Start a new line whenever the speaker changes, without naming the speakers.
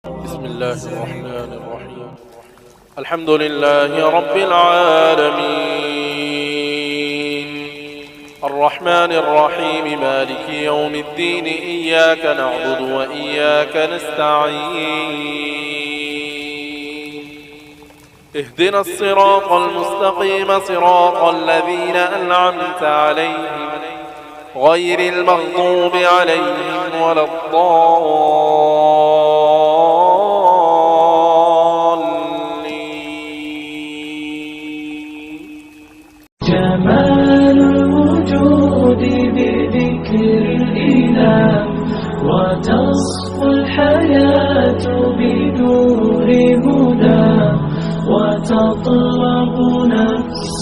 بسم الله الرحمن الرحيم. الحمد لله رب العالمين الرحمن الرحيم مالك يوم الدين إياك نعبد وإياك نستعين اهدنا الصراط المستقيم صراط الذين أنعمت عليهم غير المغضوب عليهم ولا الضالين.
جمال الوجود بذكر الإله وتصفو الحياة بدور هدى وتطلب نفس